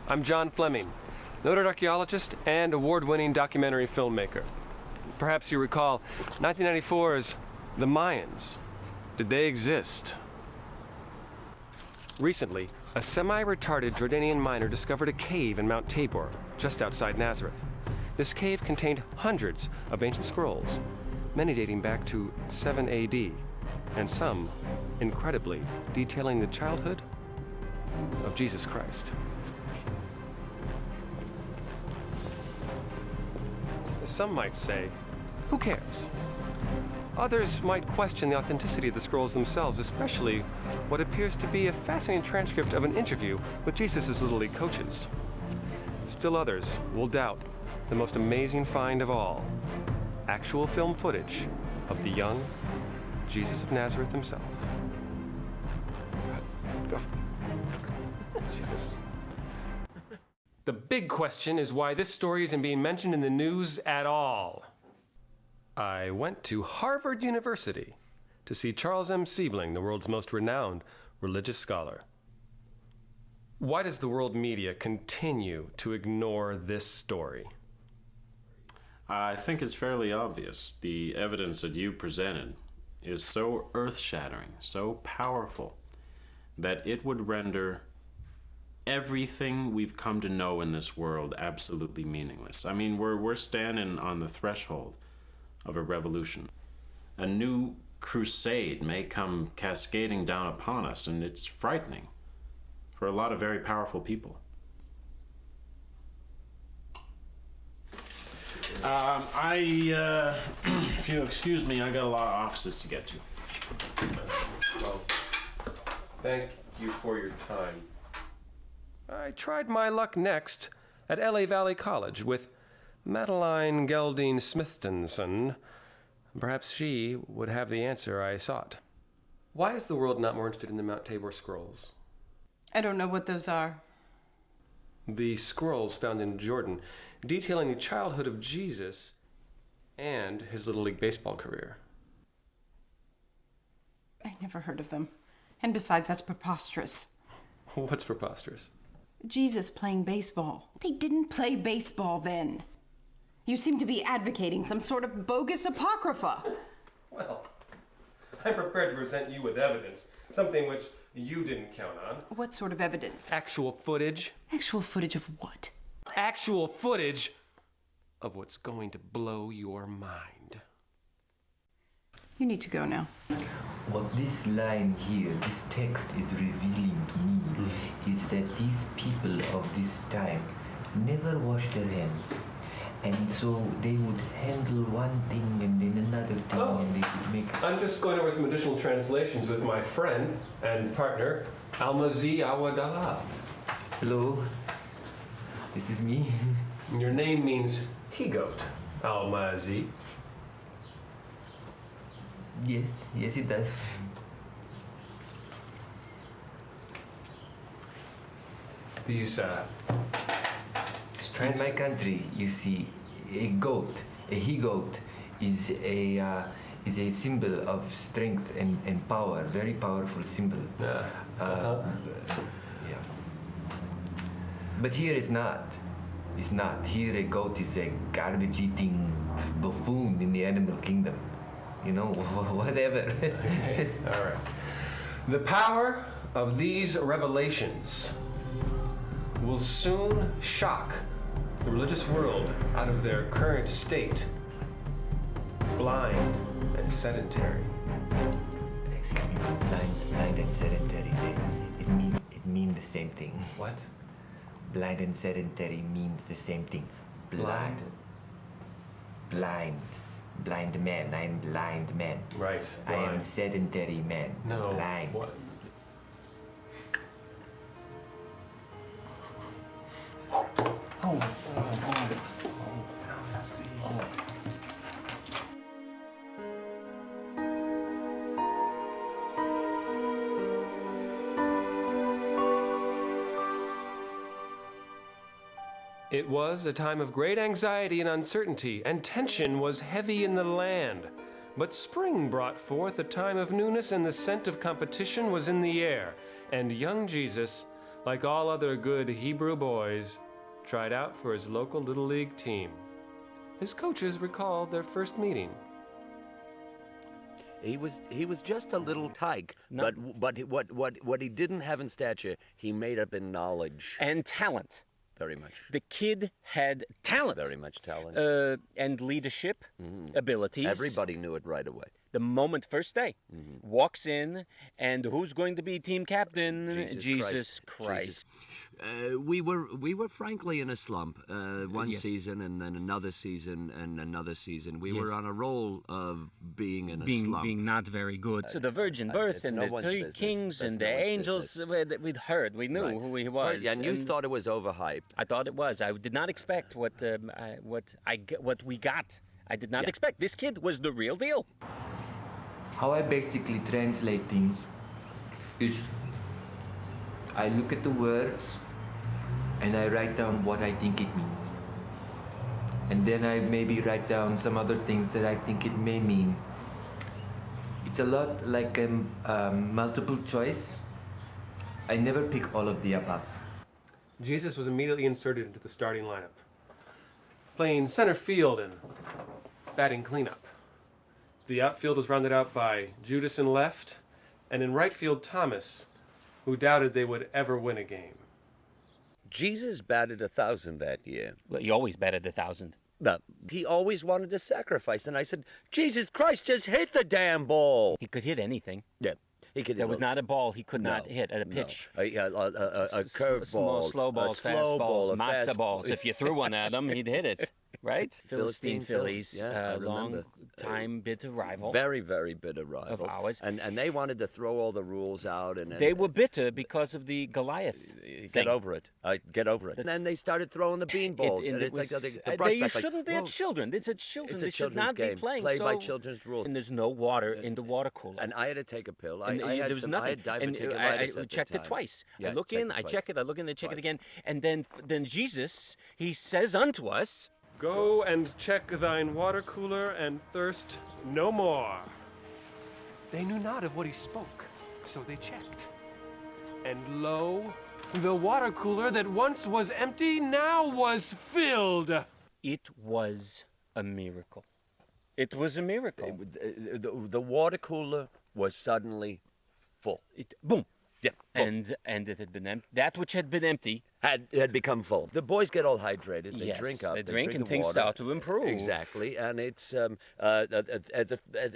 I'm John Fleming, noted archaeologist and award-winning documentary filmmaker. Perhaps you recall 1994's The Mayans. Did they exist? Recently, a semi-retarded Jordanian miner discovered a cave in Mount Tabor, just outside Nazareth. This cave contained hundreds of ancient scrolls, many dating back to 7 AD, and some, incredibly, detailing the childhood of Jesus Christ. Some might say, who cares? Others might question the authenticity of the scrolls themselves, especially what appears to be a fascinating transcript of an interview with Jesus' Little League coaches. Still others will doubt the most amazing find of all, actual film footage of the young Jesus of Nazareth himself. Go. Jesus. The big question is why this story isn't being mentioned in the news at all. I went to Harvard University to see Charles M. Siebling, the world's most renowned religious scholar. Why does the world media continue to ignore this story? I think it's fairly obvious. The evidence that you presented is so earth-shattering, so powerful, that it would render everything we've come to know in this world absolutely meaningless. I mean, we're standing on the threshold of a revolution. A new crusade may come cascading down upon us, and it's frightening for a lot of very powerful people. If you'll excuse me, I got a lot of offices to get to. Well, thank you for your time. I tried my luck next at LA Valley College with Madeline Geldine Smithsonson. Perhaps she would have the answer I sought. Why is the world not more interested in the Mount Tabor scrolls? I don't know what those are. The scrolls found in Jordan, detailing the childhood of Jesus and his Little League baseball career. I never heard of them. And besides, that's preposterous. What's preposterous? Jesus playing baseball. They didn't play baseball then. You seem to be advocating some sort of bogus apocrypha. Well, I'm prepared to present you with evidence, something which you didn't count on. What sort of evidence? Actual footage. Actual footage of what? Actual footage of what's going to blow your mind. You need to go now. What this line here, this text is revealing to me is that these people of this time never washed their hands. And so they would handle one thing and then another thing, and they would make... I'm just going over some additional translations with my friend and partner, Almazi Awadallah. Hello, this is me. Your name means he-goat, Almazi. Yes, yes it does. These, In my country, you see, a goat, a he-goat, is a symbol of strength and power, very powerful symbol. Yeah. But here it's not. It's not. Here a goat is a garbage-eating buffoon in the animal kingdom. You know, whatever. Okay. All right. The power of these revelations will soon shock the religious world out of their current state, blind and sedentary. Excuse me, blind and sedentary, it mean the same thing. What? Blind and sedentary means the same thing. Blind. Blind man. I'm blind man. Right. I am sedentary man. No. Blind. What? It was a time of great anxiety and uncertainty, and tension was heavy in the land. But spring brought forth a time of newness, and the scent of competition was in the air, and young Jesus, like all other good Hebrew boys, tried out for his local Little League team. His coaches recall their first meeting. He was just a little tyke, No. but what he didn't have in stature, he made up in knowledge. And talent. Very much. The kid had talent. Very much talent. And leadership abilities. Everybody knew it right away. The moment, first day, walks in, and who's going to be team captain? Jesus Christ. We were frankly in a slump. One Yes. season and then another season and another season. We were on a roll of being in a slump. Being not very good. So the virgin birth it's and no the one's three business. kings That's and no the one's angels business. that we'd heard. We knew Right. who he was. And you thought it was overhyped. I thought it was. I did not expect what we got. I did not expect. This kid was the real deal. How I basically translate things is I look at the words and I write down what I think it means. And then I maybe write down some other things that I think it may mean. It's a lot like multiple choice. I never pick all of the above. Jesus was immediately inserted into the starting lineup, playing center field and batting cleanup. The outfield was rounded out by Judas in left, and in right field Thomas, who doubted they would ever win a game. Jesus batted 1,000 that year. Well, he always batted 1,000. No, he always wanted to sacrifice, and I said, Jesus Christ, just hit the damn ball. He could hit anything. Yeah, he could. There was not a ball he could not No, hit at a no. pitch. A curveball, Slow balls, a fast slow balls, ball, a matzo fast balls. If you threw one at him, he'd hit it. Right? Philistine Phillies, Yeah, I long remember. time bitter rival. Very, very bitter rivals. Of ours. And they wanted to throw all the rules out. And They were bitter because of the Goliath Get thing. over it. Get over it. And then they started throwing the beanballs. And it it's like was- the you prospect. shouldn't. They're children. It's a children. It's a They should children's not game, be playing played by so- children's rules. And there's no water in the water cooler. And I had to take a pill. I And had there was some, nothing. I had And diverticulitis I at the checked it time. twice. Yeah, I look checked in, I twice. check it, I look in, I check it Twice. again, and then Jesus, he says unto us, Go and check thine water cooler and thirst no more. They knew not of what he spoke, so they checked. And lo, the water cooler that once was empty now was filled. it was a miracle. It was a miracle. The water cooler was suddenly full. Boom. Yeah, full. And it had been empty. That which had been empty. had become full. The boys get all hydrated. They Yes, drink up. they drink and the things water. start to improve. Exactly, and it's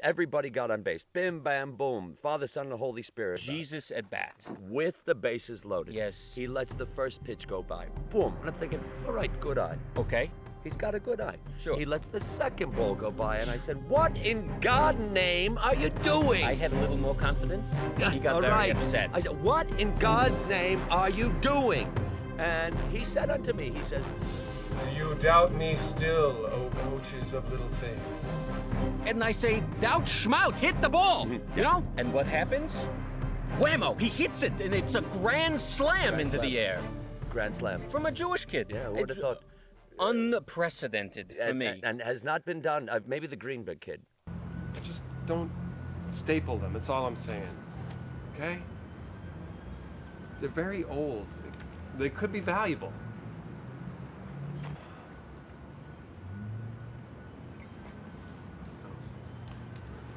everybody got on base. Bim, bam, boom. Father, Son, and the Holy Spirit. Jesus at bat. With the bases loaded. Yes. He lets the first pitch go by. Boom. And I'm thinking, all right, good eye. Okay. He's got a good eye. Sure. He lets the second ball go by, and I said, what in God's name are you doing? I had a little more confidence. He got All very right. upset. I said, what in God's name are you doing? And he said unto me, he says, Do you doubt me still, O coaches of little faith? And I say, doubt schmout, hit the ball, you know? And what happens? Whammo, he hits it, and it's a grand slam into the air. Grand Slam. From a Jewish kid. Yeah, who would have It's thought? unprecedented for me. And has not been done. Maybe the Greenberg kid. Just don't staple them, that's all I'm saying. Okay? They're very old. They could be valuable.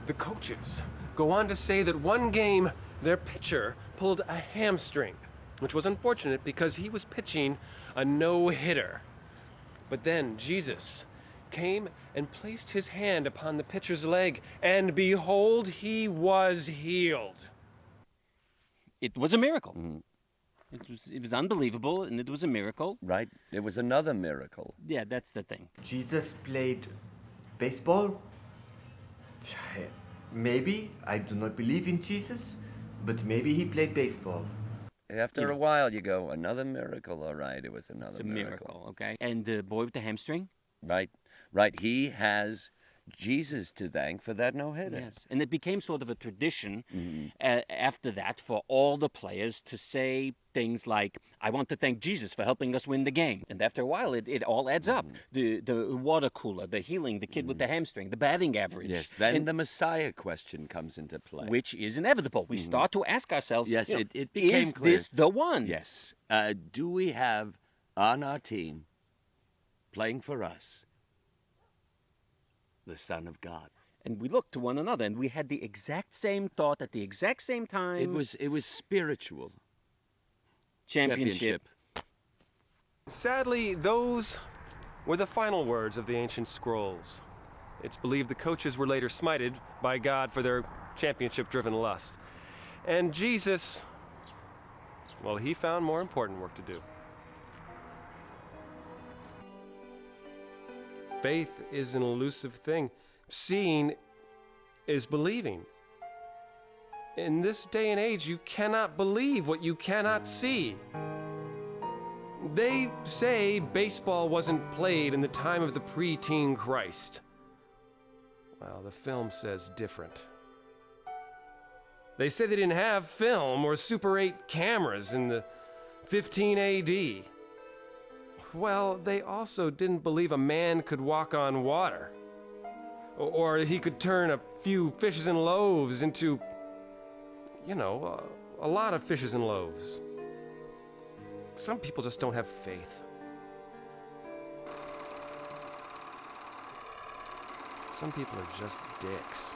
The coaches go on to say that one game, their pitcher pulled a hamstring, which was unfortunate because he was pitching a no-hitter. But then Jesus came and placed his hand upon the pitcher's leg, and behold, he was healed. It was a miracle. It was unbelievable, and it was a miracle. Right? It was another miracle. Yeah, that's the thing. Jesus played baseball? Maybe. I do not believe in Jesus, but maybe he played baseball. After a while, you go, another miracle. All right, it was another It's a miracle, okay? And the boy with the hamstring? Right, right. He has Jesus to thank for that no-hitter. Yes, and it became sort of a tradition after that for all the players to say things like, I want to thank Jesus for helping us win the game. And after a while, it all adds up. The water cooler, the healing, the kid with the hamstring, the batting average. Yes, then the Messiah question comes into play. Which is inevitable. We start to ask ourselves, Yes, you know, it became is clear. this the one? Yes. Do we have on our team, playing for us, the Son of God? And we looked to one another, and we had the exact same thought at the exact same time. It was spiritual. Championship. Sadly, those were the final words of the ancient scrolls. It's believed the coaches were later smited by God for their championship-driven lust. And Jesus, well, he found more important work to do. Faith is an elusive thing. Seeing is believing. In this day and age, you cannot believe what you cannot see. They say baseball wasn't played in the time of the pre-teen Christ. Well, the film says different. They say they didn't have film or Super 8 cameras in the 15 AD. Well, they also didn't believe a man could walk on water. Or he could turn a few fishes and loaves into, you know, a lot of fishes and loaves. Some people just don't have faith. Some people are just dicks.